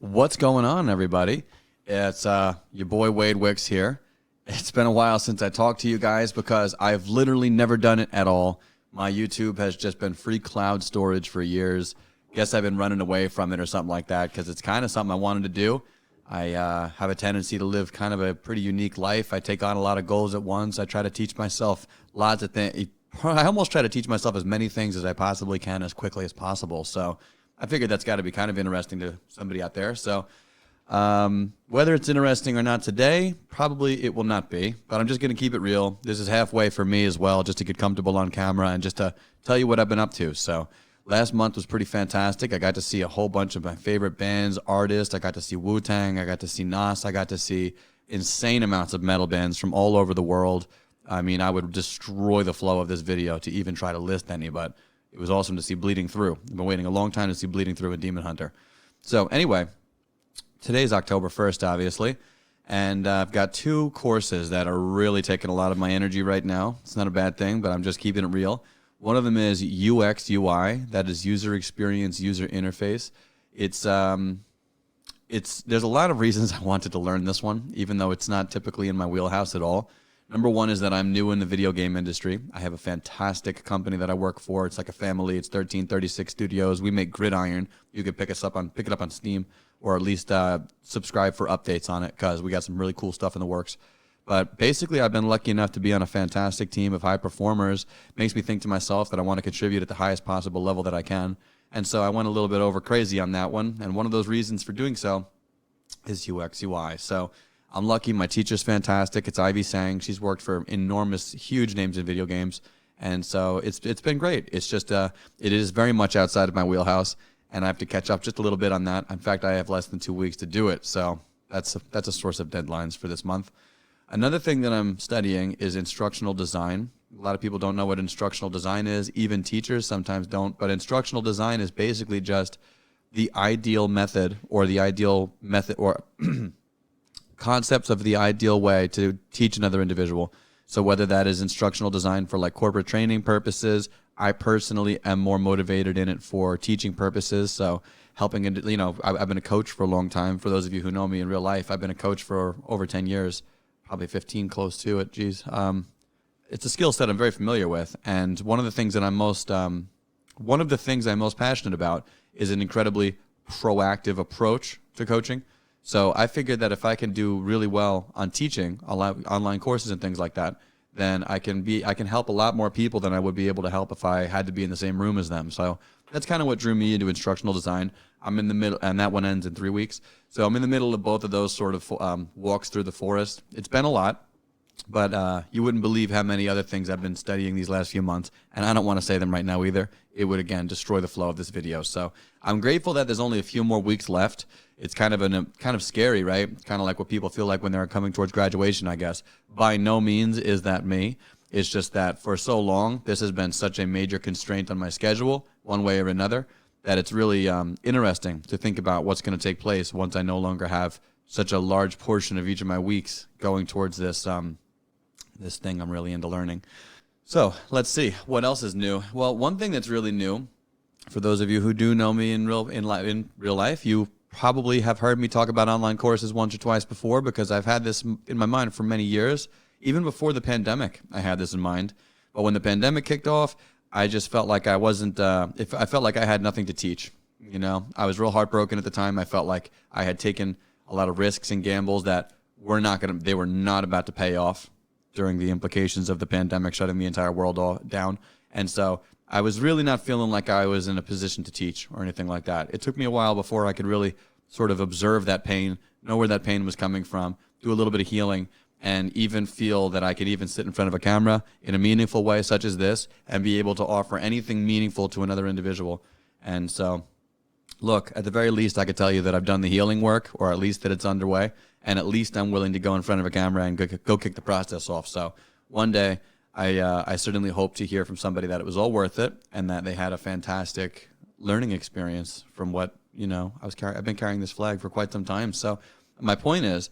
What's going on, everybody? It's your boy Wade Wicks here. It's been a while since I talked to you guys because I've literally never done it at all. My YouTube has just been free cloud storage for years. Guess I've been running away from it or something like that because it's kind of something I wanted to do. I have a tendency to live kind of a pretty unique life. I take on a lot of goals at once. I try to teach myself lots of things. I almost try to teach myself as many things as I possibly can as quickly as possible. So I figured that's got to be kind of interesting to somebody out there. So whether it's interesting or not today, probably it will not be. But I'm just going to keep it real. This is halfway for me as well, just to get comfortable on camera and just to tell you what I've been up to. So last month was pretty fantastic. I got to see a whole bunch of my favorite bands, artists. I got to see Wu-Tang. I got to see Nas. I got to see insane amounts of metal bands from all over the world. I mean, I would destroy the flow of this video to even try to list any, but it was awesome to see Bleeding Through. I've been waiting a long time to see Bleeding Through and Demon Hunter. So anyway, today's October 1st, obviously, and I've got two courses that are really taking a lot of my energy right now. It's not a bad thing, but I'm just keeping it real. One of them is UX UI, that is user experience, user interface. There's a lot of reasons I wanted to learn this one, even though it's not typically in my wheelhouse at all. Number one is that I'm new in the video game industry. I have a fantastic company that I work for. It's like a family. It's 1336 Studios. We make Gridiron. You can pick it up on Steam, or at least subscribe for updates on it because we got some really cool stuff in the works. But basically, I've been lucky enough to be on a fantastic team of high performers. Makes me think to myself that I want to contribute at the highest possible level that I can. And so I went a little bit over crazy on that one. And one of those reasons for doing so is UX UI. So I'm lucky. My teacher's fantastic. It's Ivy Sang. She's worked for enormous, huge names in video games. And so it's been great. It's just, it is very much outside of my wheelhouse, and I have to catch up just a little bit on that. In fact, I have less than 2 weeks to do it. So that's a source of deadlines for this month. Another thing that I'm studying is instructional design. A lot of people don't know what instructional design is. Even teachers sometimes don't. But instructional design is basically just the ideal method or concepts of the ideal way to teach another individual. So whether that is instructional design for like corporate training purposes, I personally am more motivated in it for teaching purposes. So helping, I've been a coach for a long time. For those of you who know me in real life, I've been a coach for over 10 years, probably 15, close to it. Geez. It's a skill set I'm very familiar with. And one of the things I'm most passionate about is an incredibly proactive approach to coaching. So I figured that if I can do really well on teaching online courses and things like that, then I can help a lot more people than I would be able to help if I had to be in the same room as them. So that's kind of what drew me into instructional design. I'm in the middle, and that one ends in 3 weeks. So I'm in the middle of both of those sort of walks through the forest. It's been a lot, but you wouldn't believe how many other things I've been studying these last few months, and I don't want to say them right now either. It would, again, destroy the flow of this video. So I'm grateful that there's only a few more weeks left. It's kind of scary, right? Kind of like what people feel like when they're coming towards graduation, I guess. By no means is that me. It's just that for so long, this has been such a major constraint on my schedule, one way or another, that it's really interesting to think about what's going to take place once I no longer have such a large portion of each of my weeks going towards this this thing I'm really into learning. So let's see, what else is new? Well, one thing that's really new, for those of you who do know me in real life, you probably have heard me talk about online courses once or twice before because I've had this in my mind for many years. Even before the pandemic, I had this in mind. But when the pandemic kicked off, I just felt like I felt like I had nothing to teach. I was real heartbroken at the time. I felt like I had taken a lot of risks and gambles that they were not about to pay off during the implications of the pandemic shutting the entire world down. And so I was really not feeling like I was in a position to teach or anything like that. It took me a while before I could really sort of observe that pain, know where that pain was coming from, do a little bit of healing, and even feel that I could even sit in front of a camera in a meaningful way such as this and be able to offer anything meaningful to another individual. And so, look, at the very least, I could tell you that I've done the healing work, or at least that it's underway, and at least I'm willing to go in front of a camera and go kick the process off. So one day, I certainly hope to hear from somebody that it was all worth it and that they had a fantastic learning experience from what, I've been carrying this flag for quite some time. So my point is,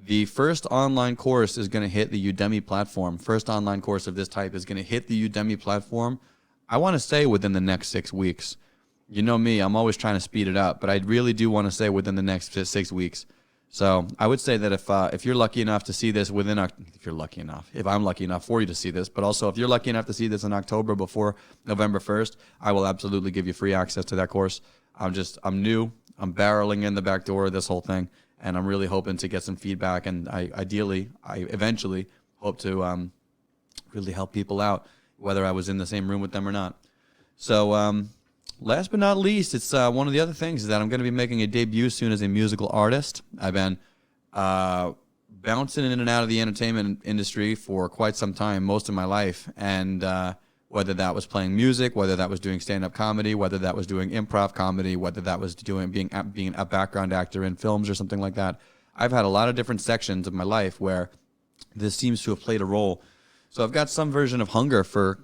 the first online course is going to hit the Udemy platform. First online course of this type is going to hit the Udemy platform, I want to say within the next 6 weeks. you know me, I'm always trying to speed it up, but I really do want to say within the next 6 weeks. So I would say that if you're lucky enough to see this if I'm lucky enough for you to see this, but also if you're lucky enough to see this in October before November 1st, I will absolutely give you free access to that course. I'm new. I'm barreling in the back door of this whole thing, and I'm really hoping to get some feedback. And I eventually hope to really help people out, whether I was in the same room with them or not. So last but not least, it's one of the other things is that I'm going to be making a debut soon as a musical artist. I've been bouncing in and out of the entertainment industry for quite some time, most of my life, and whether that was playing music, whether that was doing stand-up comedy, whether that was doing improv comedy, whether that was being a background actor in films or something like that. I've had a lot of different sections of my life where this seems to have played a role. So I've got some version of hunger for,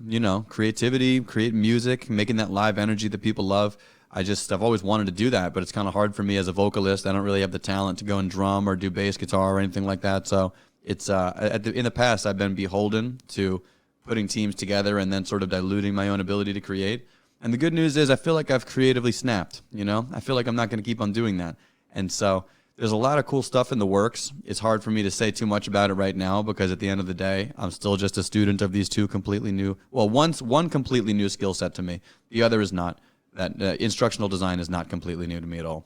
creativity, creating music, making that live energy that people love. I've always wanted to do that, but it's kind of hard for me as a vocalist. I don't really have the talent to go and drum or do bass guitar or anything like that. So it's in the past, I've been beholden to putting teams together and then sort of diluting my own ability to create. And the good news is I feel like I've creatively snapped, I feel like I'm not going to keep on doing that. And so there's a lot of cool stuff in the works. It's hard for me to say too much about it right now because at the end of the day, I'm still just a student of these two completely new, one completely new skill set to me. The other is not. That instructional design is not completely new to me at all.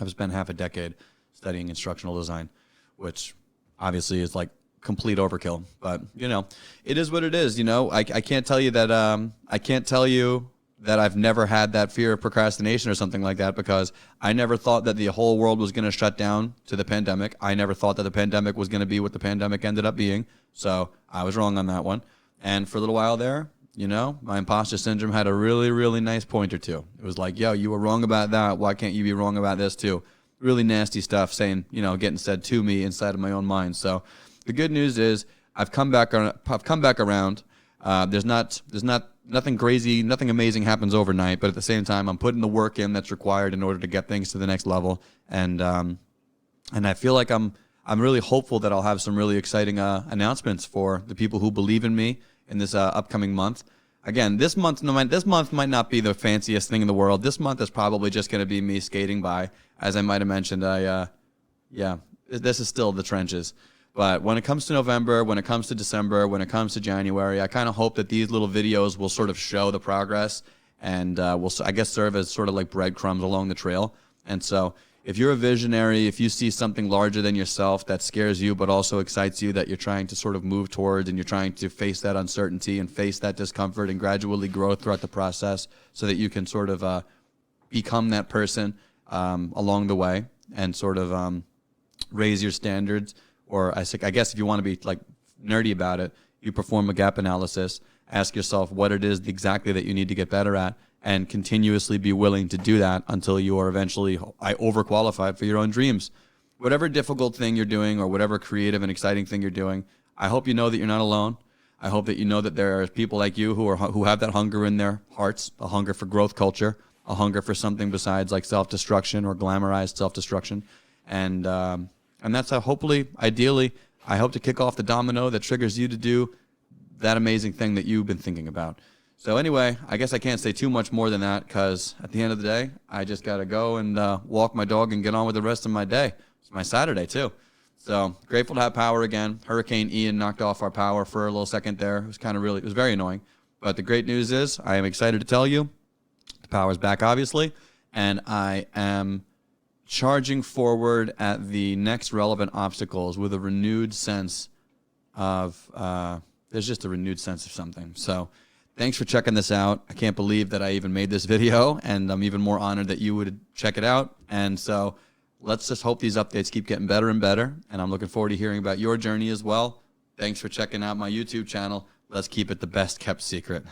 I've spent half a decade studying instructional design, which obviously is like complete overkill, but it is what it is. I can't tell you that I've never had that fear of procrastination or something like that, because I never thought that the whole world was going to shut down to the pandemic. I never thought that the pandemic was going to be what the pandemic ended up being. So I was wrong on that one. And for a little while there, my imposter syndrome had a really, really nice point or two. It was like, yo, you were wrong about that. Why can't you be wrong about this too? Really nasty stuff getting said to me inside of my own mind. So the good news is I've come back around. There's nothing crazy, nothing amazing happens overnight, but at the same time, I'm putting the work in that's required in order to get things to the next level. And I feel like I'm really hopeful that I'll have some really exciting announcements for the people who believe in me in this upcoming month. Again, this month might not be the fanciest thing in the world. This month is probably just going to be me skating by. As I might have mentioned, this is still the trenches. But when it comes to November, when it comes to December, when it comes to January, I kind of hope that these little videos will sort of show the progress and will, I guess, serve as sort of like breadcrumbs along the trail. And so if you're a visionary, if you see something larger than yourself that scares you but also excites you, that you're trying to sort of move towards, and you're trying to face that uncertainty and face that discomfort and gradually grow throughout the process so that you can sort of become that person along the way and sort of raise your standards. Or I guess if you want to be like nerdy about it, you perform a gap analysis, ask yourself what it is exactly that you need to get better at, and continuously be willing to do that until you are eventually overqualified for your own dreams. Whatever difficult thing you're doing or whatever creative and exciting thing you're doing, I hope you know that you're not alone. I hope that you know that there are people like you who have that hunger in their hearts, a hunger for growth culture, a hunger for something besides like self-destruction or glamorized self-destruction. And that's how ideally, I hope to kick off the domino that triggers you to do that amazing thing that you've been thinking about. So anyway, I guess I can't say too much more than that, because at the end of the day, I just got to go and walk my dog and get on with the rest of my day. It's my Saturday, too. So grateful to have power again. Hurricane Ian knocked off our power for a little second there. It was very annoying. But the great news is I am excited to tell you the power's back, obviously, and I am charging forward at the next relevant obstacles with a renewed sense of, there's just a renewed sense of something. So thanks for checking this out. I can't believe that I even made this video, and I'm even more honored that you would check it out. And so let's just hope these updates keep getting better and better, and I'm looking forward to hearing about your journey as well. Thanks for checking out my YouTube channel. Let's keep it the best kept secret.